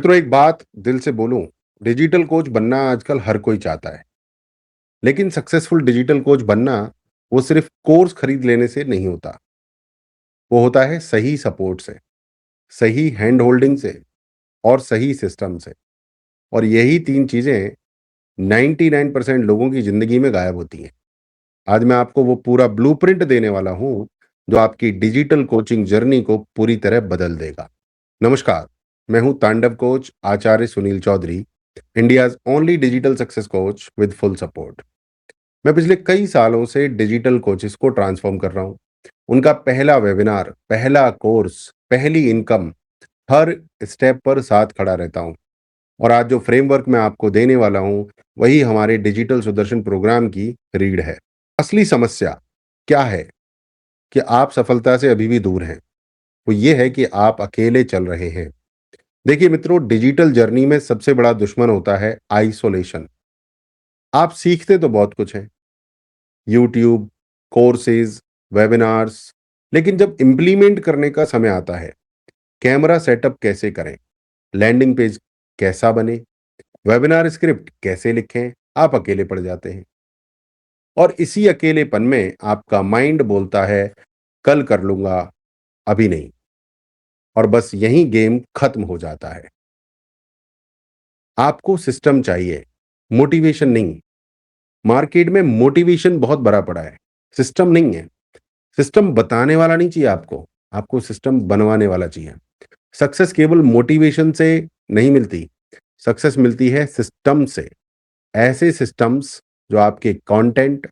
तो एक बात दिल से बोलूं, डिजिटल कोच बनना आजकल हर कोई चाहता है। लेकिन सक्सेसफुल डिजिटल कोच बनना वो सिर्फ कोर्स खरीद लेने से नहीं होता। वो होता है सही सपोर्ट से, सही हैंड होल्डिंग से और सही सिस्टम से। और यही तीन चीजें 99% लोगों की जिंदगी में गायब होती हैं। आज मैं आपको वो पूरा ब्लूप्रिंट देने वाला हूं जो आपकी डिजिटल कोचिंग जर्नी को पूरी तरह बदल देगा। नमस्कार, मैं हूं Tandav coach Acharya Sunil Chaudhary, India's only digital success coach with full support. मैं पिछले कई सालों से डिजिटल कोचेस को ट्रांसफॉर्म कर रहा हूं। उनका पहला वेबिनार, पहला कोर्स, पहली इनकम, हर स्टेप पर साथ खड़ा रहता हूं। और आज जो फ्रेमवर्क मैं आपको देने वाला हूं, वही हमारे डिजिटल सुदर्शन प्रोग्राम की रीढ़ है। असली समस्या क्या है कि आप सफलता से अभी भी दूर हैं। वो ये है कि आप अकेले चल रहे हैं। देखिए मित्रों, डिजिटल जर्नी में सबसे बड़ा दुश्मन होता है आइसोलेशन। आप सीखते तो बहुत कुछ हैं, यूट्यूब, कोर्सेज, वेबिनार्स, लेकिन जब इम्प्लीमेंट करने का समय आता है, कैमरा सेटअप कैसे करें, लैंडिंग पेज कैसा बने, वेबिनार स्क्रिप्ट कैसे लिखें, आप अकेले पड़ जाते हैं। और इसी अकेलेपन में आपका माइंड बोलता है कल कर लूंगा, अभी नहीं। और बस यहीं गेम खत्म हो जाता है। आपको सिस्टम चाहिए, मोटिवेशन नहीं। मार्केट में मोटिवेशन बहुत भरा पड़ा है, सिस्टम नहीं है। सिस्टम बताने वाला नहीं चाहिए आपको, आपको सिस्टम बनवाने वाला चाहिए। सक्सेस केवल मोटिवेशन से नहीं मिलती, सक्सेस मिलती है सिस्टम से। ऐसे सिस्टम्स जो आपके content,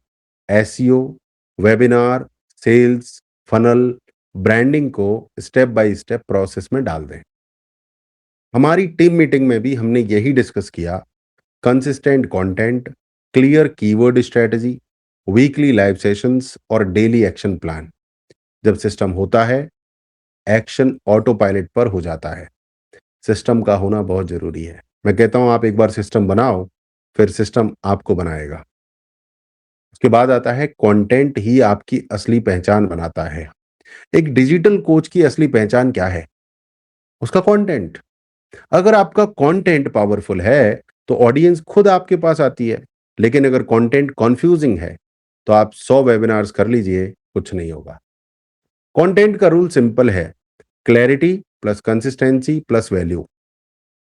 SEO, webinar, sales, funnel, branding को स्टेप बाय स्टेप प्रोसेस में डाल दें। हमारी टीम मीटिंग में भी हमने यही डिस्कस किया। Consistent content, clear keyword strategy, weekly live sessions और डेली एक्शन प्लान। जब सिस्टम होता है, एक्शन ऑटो पायलट पर हो जाता है। सिस्टम का होना बहुत जरूरी है। मैं कहता हूं आप एक बार सिस्टम बनाओ, फिर सिस्टम आपको बनाएगा। उसके बाद आता है कंटेंट ही आपकी असली पहचान बनाता है। एक डिजिटल कोच की असली पहचान क्या है? उसका कंटेंट। अगर आपका कंटेंट पावरफुल है तो ऑडियंस खुद आपके पास आती है। लेकिन अगर कंटेंट कॉन्फ्यूजिंग है तो आप 100 वेबिनार्स कर लीजिए, कुछ नहीं होगा। कंटेंट का रूल सिंपल है, clarity plus consistency plus value,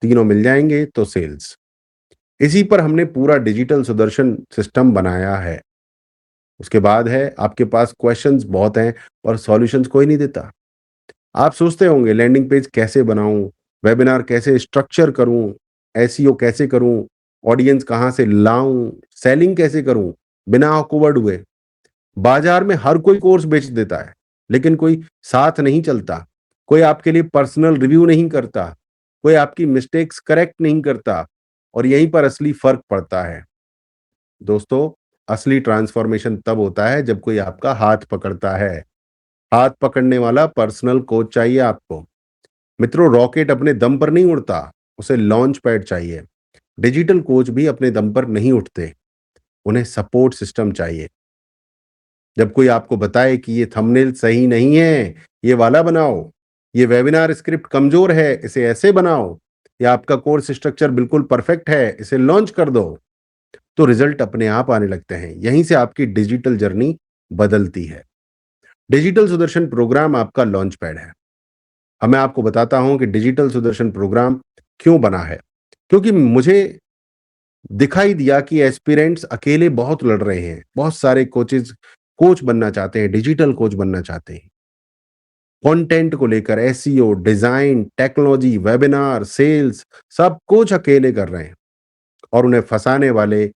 तीनों मिल जाएंगे तो सेल्स। इसी पर हमने पूरा डिजिटल सुदर्शन सिस्टम बनाया है। उसके बाद है आपके पास क्वेश्चंस बहुत हैं और सॉल्यूशंस कोई नहीं देता। आप सोचते होंगे लैंडिंग पेज कैसे बनाऊं, वेबिनार कैसे स्ट्रक्चर करूं, एसईओ कैसे करूं, ऑडियंस कहां से लाऊं, सेलिंग कैसे करूं बिना ऑकवर्ड हुए। बाजार में हर कोई कोर्स बेच देता है, लेकिन कोई साथ नहीं चलता, कोई आपके लिए पर्सनल रिव्यू नहीं करता, कोई आपकी मिस्टेक्स करेक्ट नहीं करता। और यहीं पर असली फर्क पड़ता है। दोस्तों, असली ट्रांसफॉर्मेशन तब होता है जब कोई आपका हाथ पकड़ता है। हाथ पकड़ने वाला पर्सनल कोच चाहिए आपको। मित्रों, रॉकेट अपने दम पर नहीं उड़ता, उसे लॉन्च पैड चाहिए। डिजिटल कोच भी अपने दम पर नहीं उठते, उन्हें सपोर्ट सिस्टम चाहिए। जब कोई आपको बताए कि ये थंबनेल सही नहीं है, ये वाला बनाओ, ये वेबिनार स्क्रिप्ट कमजोर है, इसे ऐसे बनाओ, या आपका कोर्स स्ट्रक्चर बिल्कुल परफेक्ट है, इसे लॉन्च कर दो, तो रिजल्ट अपने आप आने लगते हैं। यहीं से आपकी डिजिटल जर्नी बदलती है। डिजिटल सुदर्शन प्रोग्राम आपका लॉन्च पैड है। अब मैं आपको बताता हूं कि डिजिटल सुदर्शन प्रोग्राम क्यों बना है। क्योंकि मुझे दिखाई दिया कि एस्पिरेंट्स अकेले बहुत लड़ रहे हैं। बहुत सारे कोचेज कोच बनना चाहते हैं, डिजिटल कोच बनना चाहते हैं। कंटेंट को लेकर SEO, design, technology, webinar, sales, सब कुछ अकेले कर रहे हैं। और उन्हें फंसाने वाले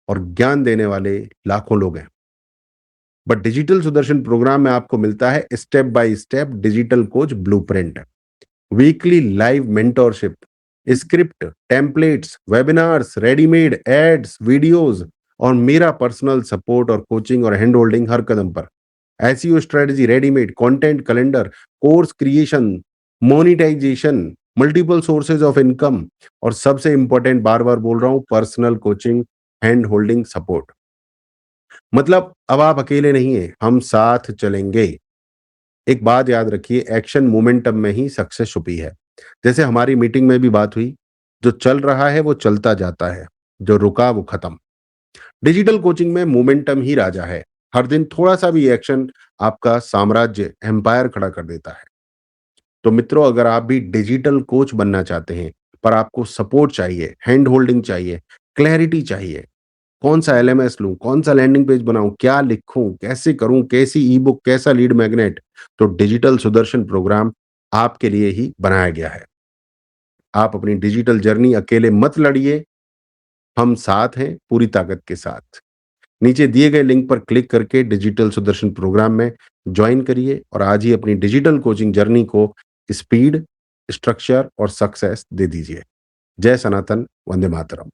और ज्ञान देने वाले लाखों लोग हैं। बट डिजिटल सुदर्शन प्रोग्राम में आपको मिलता है step by step digital coach blueprint, weekly live mentorship, script, templates, webinars, readymade ads, videos, और मेरा पर्सनल सपोर्ट और कोचिंग और हैंड होल्डिंग हर कदम पर। SEO strategy readymade, content calendar, course creation, monetization, multiple sources of income, और सबसे important, बार बार बोल रहा हूं, personal coaching, hand holding support. मतलब अब आप अकेले नहीं हैं, हम साथ चलेंगे। एक बात याद रखिए, एक्शन मोमेंटम में ही सक्सेस छुपी है। जैसे हमारी मीटिंग में भी बात हुई, जो चल रहा है वो चलता जाता है, जो रुका वो खत्म। डिजिटल कोचिंग में मोमेंटम ही राजा है। हर दिन थोड़ा-सा भी एक्शन आपका साम्राज्य, एम्पायर खड़ा कर देता है। तो मित्रों, अगर आप भी डिजिटल कोच बनना चाहते हैं, पर आपको सपोर्ट चाहिए, हैंड होल्डिंग चाहिए, क्लैरिटी चाहिए, कौन-सा एलएमएस लूँ, कौन-सा लैंडिंग पेज बनाऊँ, क्या लिखूँ, कैसे करूँ, कैसी ई-बुक, कैसा लीड मैग्नेट, तो डिजिटल सुदर्शन प्रोग्राम आपके लिए ही बनाया गया है। आप अपनी डिजिटल जर्नी अकेले मत लड़िए, हम साथ हैं पूरी ताकत के साथ। नीचे दिए गए लिंक पर क्लिक करके डिजिटल सुदर्शन प्रोग्राम में ज्वाइन करिए और आज ही अपनी डिजिटल कोचिंग जर्नी को स्पीड, स्ट्रक्चर और सक्सेस दे दीजिए। जय सनातन, वंदे मातरम।